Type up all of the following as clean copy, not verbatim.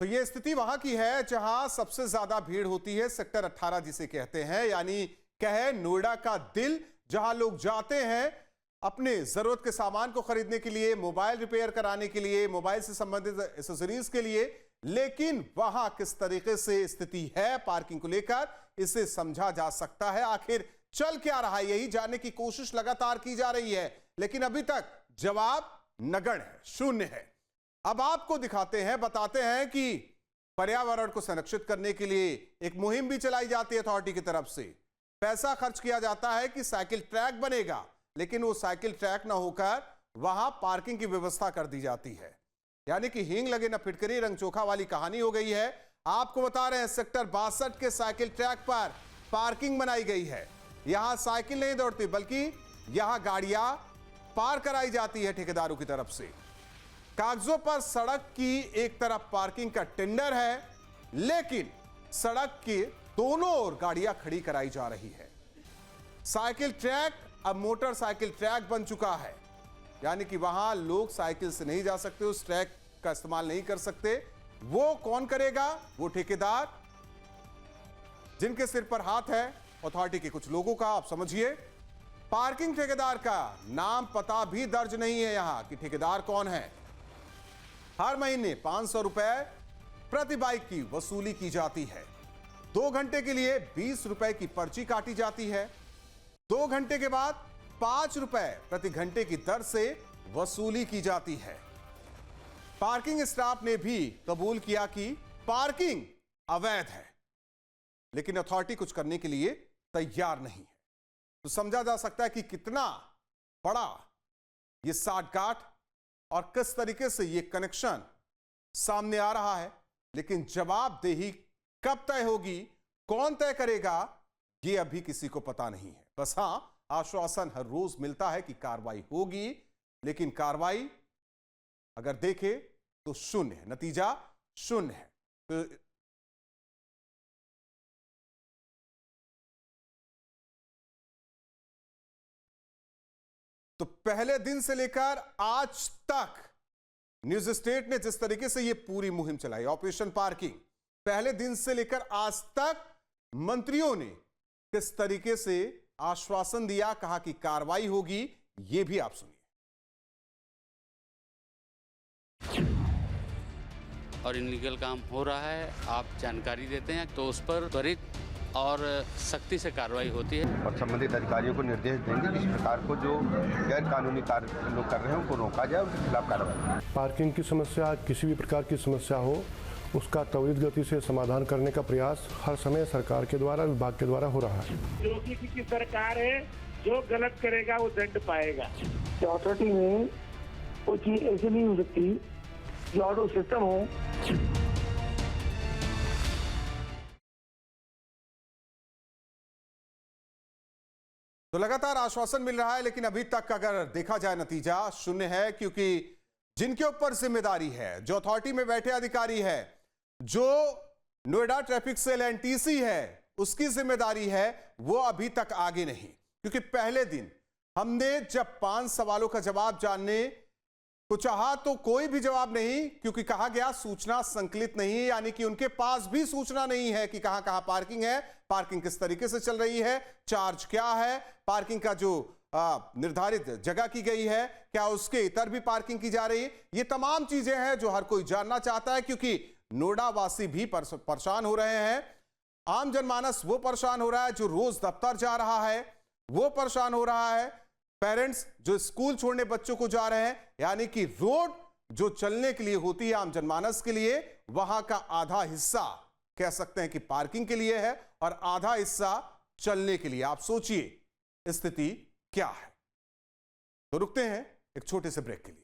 तो ये स्थिति वहां की है जहां सबसे ज्यादा भीड़ होती है, सेक्टर 18 जिसे कहते हैं, यानी कहे नोएडा का दिल, जहां लोग जाते हैं अपने जरूरत के सामान को खरीदने के लिए, मोबाइल रिपेयर कराने के लिए, मोबाइल से संबंधित एक्सेसरीज के लिए। लेकिन वहां किस तरीके से स्थिति है पार्किंग को लेकर, इसे समझा जा सकता है। आखिर चल क्या रहा है, यही जानने की कोशिश लगातार की जा रही है, लेकिन अभी तक जवाब नगण्य है, शून्य है। अब आपको दिखाते हैं, बताते हैं कि पर्यावरण को संरक्षित करने के लिए एक मुहिम भी चलाई जाती है अथॉरिटी की तरफ से। पैसा खर्च किया जाता है कि साइकिल ट्रैक बनेगा, लेकिन वो साइकिल ट्रैक ना होकर वहां पार्किंग की व्यवस्था कर दी जाती है। यानी कि हींग लगे ना फिटकरी, रंग चोखा वाली कहानी हो गई है। आपको बता रहे हैं सेक्टर 62 के साइकिल ट्रैक पर पार्किंग बनाई गई है। यहां साइकिल नहीं दौड़ती, बल्कि यहां गाड़ियां पार कराई जाती है ठेकेदारों की तरफ से। कागजों पर सड़क की एक तरफ पार्किंग का टेंडर है, लेकिन सड़क के दोनों ओर गाड़ियां खड़ी कराई जा रही है। साइकिल ट्रैक अब मोटरसाइकिल ट्रैक बन चुका है, यानी कि वहां लोग साइकिल से नहीं जा सकते, उस ट्रैक का इस्तेमाल नहीं कर सकते। वो कौन करेगा? वो ठेकेदार जिनके सिर पर हाथ है अथॉरिटी के कुछ लोगों का। आप समझिए, पार्किंग ठेकेदार का नाम पता भी दर्ज नहीं है यहां कि ठेकेदार कौन है। हर महीने 500 रुपए प्रति बाइक की वसूली की जाती है। 2 घंटे के लिए 20 रुपए की पर्ची काटी जाती है। 2 घंटे के बाद 5 रुपए प्रति घंटे की दर से वसूली की जाती है। पार्किंग स्टाफ ने भी कबूल किया कि पार्किंग अवैध है, लेकिन अथॉरिटी कुछ करने के लिए तैयार नहीं है। तो समझा जा सकता है कि कितना बड़ा ये साठगांठ और किस तरीके से ये कनेक्शन सामने आ रहा है। लेकिन जवाबदेही कब तय होगी, कौन तय करेगा, ये अभी किसी को पता नहीं है। बस हां, आश्वासन हर रोज मिलता है कि कार्रवाई होगी, लेकिन कार्रवाई अगर देखे तो शून्य है, नतीजा शून्य है। तो पहले दिन से लेकर आज तक न्यूज स्टेट ने जिस तरीके से ये पूरी मुहिम चलाई, ऑपरेशन पार्किंग, पहले दिन से लेकर आज तक मंत्रियों ने किस तरीके से आश्वासन दिया, कहा कि कार्रवाई होगी, ये भी आप सुनिए। और इनलीगल काम हो रहा है, आप जानकारी देते हैं तो उस पर त्वरित और सख्ती से कार्रवाई होती है और संबंधित अधिकारियों को निर्देश देंगे कि इस प्रकार को जो गैर कानूनी कार्य लोग कर रहे हैं उनको रोका जाए, उनके खिलाफ कार्रवाई। पार्किंग की समस्या, किसी भी प्रकार की समस्या हो, उसका त्वरित गति से समाधान करने का प्रयास हर समय सरकार के द्वारा, विभाग के द्वारा हो रहा है। जो किसी की सरकार है, जो गलत करेगा वो दंड पाएगा। अथॉरिटी में कोई चीज ऐसी नहीं हो सकती जो ऑटो सिस्टम हो। तो लगातार आश्वासन मिल रहा है, लेकिन अभी तक अगर देखा जाए नतीजा शून्य है, क्योंकि जिनके ऊपर जिम्मेदारी है, जो अथॉरिटी में बैठे अधिकारी है, जो नोएडा ट्रैफिक सेल एनटीसी है, उसकी जिम्मेदारी है, वो अभी तक आगे नहीं। क्योंकि पहले दिन हमने जब 5 सवालों का जवाब जानने को चाहा तो कोई भी जवाब नहीं, क्योंकि कहा गया सूचना संकलित नहीं है, यानी कि उनके पास भी सूचना नहीं है कि कहां कहां पार्किंग है, पार्किंग किस तरीके से चल रही है, चार्ज क्या है, पार्किंग का जो निर्धारित जगह की गई है, क्या उसके इतर भी पार्किंग की जा रही है। ये तमाम चीजें हैं जो हर कोई जानना चाहता है, क्योंकि नोएडा वासी भी परेशान हो रहे हैं। आम जनमानस वो परेशान हो रहा है जो रोज दफ्तर जा रहा है, वो परेशान हो रहा है। पेरेंट्स जो स्कूल छोड़ने बच्चों को जा रहे हैं, यानी कि रोड जो चलने के लिए होती है आम जनमानस के लिए, वहां का आधा हिस्सा कह सकते हैं कि पार्किंग के लिए है और आधा हिस्सा चलने के लिए। आप सोचिए स्थिति क्या है। तो रुकते हैं एक छोटे से ब्रेक के लिए।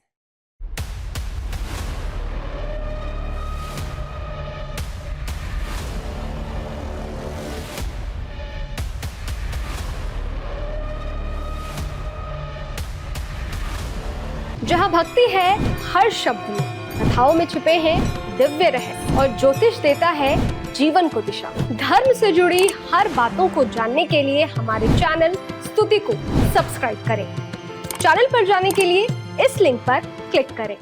जहाँ भक्ति है हर शब्द में, कथाओं में छुपे हैं दिव्य रहस्य और ज्योतिष देता है जीवन को दिशा। धर्म से जुड़ी हर बातों को जानने के लिए हमारे चैनल स्तुति को सब्सक्राइब करें। चैनल पर जाने के लिए इस लिंक पर क्लिक करें।